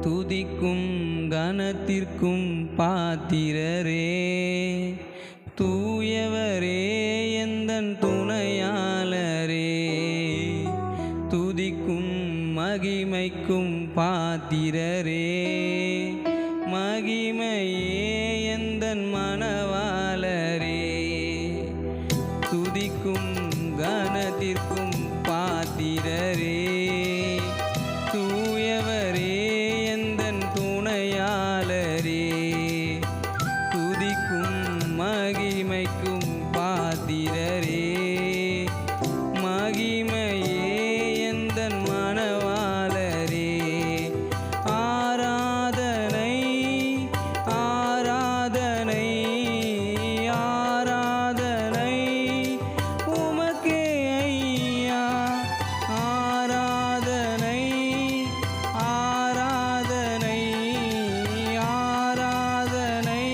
துதிக்கும் கனத்திற்கும் பாத்திரரே, தூயவரே எந்தன் துணையாளரே. துதிக்கும் மகிமைக்கும் பாத்திரரே, மகிமையே எந்தன் மணவாளரே. துதிக்கும் கனத்திற்கும் பாத்திரரே, தூயவரே எந்தன் துணையாளரே. துதிக்கும் மகிமைக்கும் பாத்திரரே, மகிமையே எந்தன் மணவாளரே. ஆராதனை ஆராதனை ஆராதனை உமக்கே ஐயா. ஆராதனை ஆராதனை ஆராதனை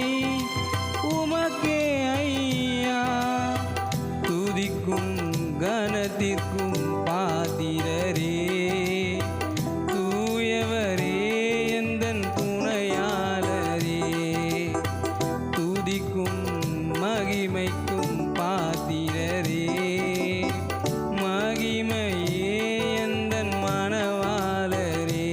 உமக்கே ஐயா. துதிக்கும் கனத்திற்கும் பாத்திரரே, தூயவரே எந்தன் துணையாளரே. துதிக்கும் மகிமைக்கும் பாத்திரரே, மகிமையே எந்தன் மணவாளரே.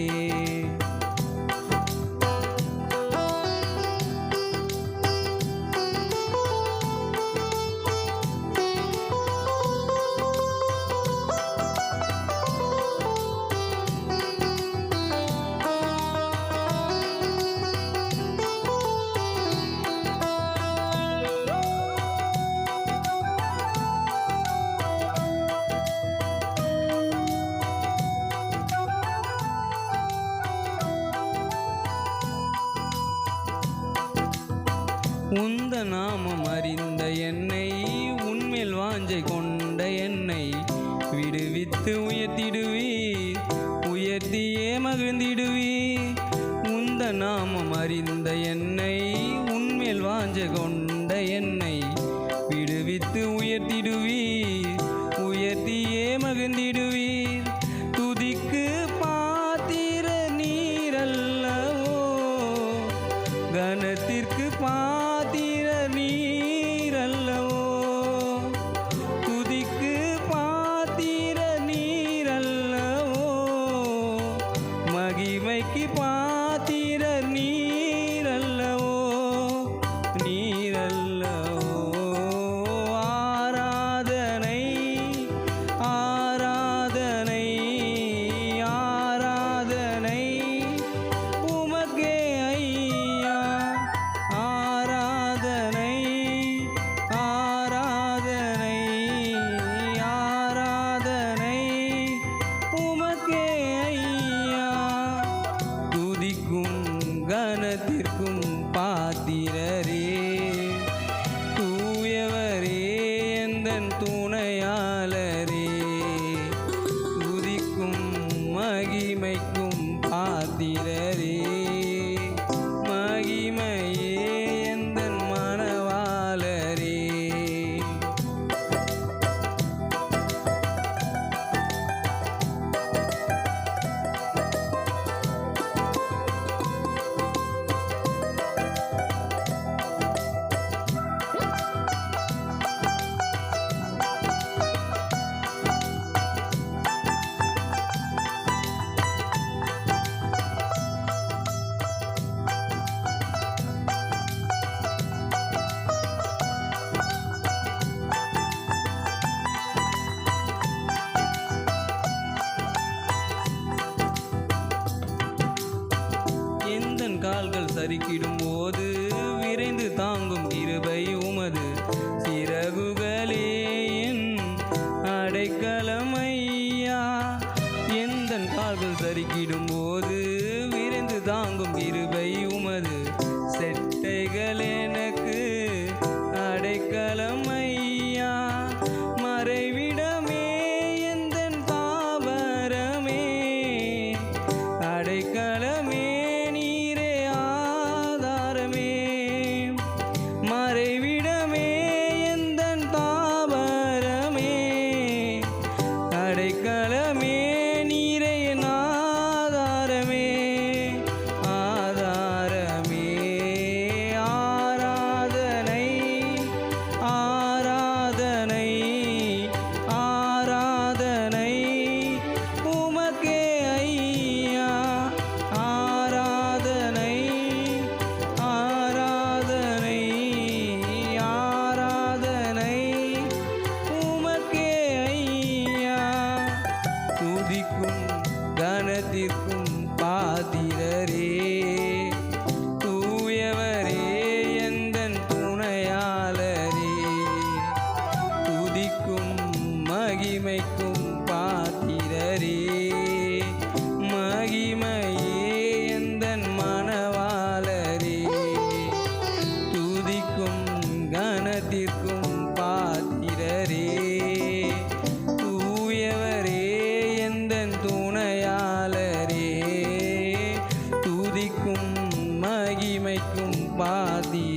உந்த நாமம் அறிந்த என்னை, உன்மேல் வாஞ்சை கொண்ட என்னை விடுவித்து உயர்த்திடுவீர், உயர்த்தியே மகிழ்ந்திடுவீர். உந்த நாமம் அறிந்த என்னை, உன்மேல் வாஞ்சை கொண்ட என்னை விடுவித்து உயர்த்திடுவீர், உயர்த்தியே மகிழ்ந்திடுவீர். துதிக்கு பாத்திர நீரல்லவோ, கனத்திற்கு பாத்திர நீரல்லவோ. துதிக்கு பாத்திர நீரல்லவோ, மகிமைக்கு பாத்திர நீரல்லவோ, நீரல்லவோ. ஆராதனை ஆராதனை ஆராதனை உமக்கே ஐயா. ஆராதனை ஆராதனை ஆராதனை உமக்கே ஐயா. துதிக்கும் கனத்திற்கும் பாத்திரரே, தூயவரே எந்தன் துணையாளரே. துதிக்கும் மகிமைக்கும் பாத்திரரே, மகிமையே எந்தன் மணவாளரே. எந்தன் கால்கள் சரிக்கிடும் போது விரைந்து தாங்கும் கிருபை உமது. சிறகுகளே என் அடைக்கலம் ஐயா. எந்தன் கால்கள் சரிக்கிடும் போது விரைந்து தாங்கும் கிருபை உமது. செட்டைகள் எனக்கு அடைக்கலம் ஐயா. மறைவிடமே எந்தன் தாவரமே, அடைக்கலமே நீரே ஆதாரமே. மறைவிடமே எந்தன் தாவரமே, அடைக்கலமே நீரே ஆதாரமே. சுவைக்கும் பாத்திரமே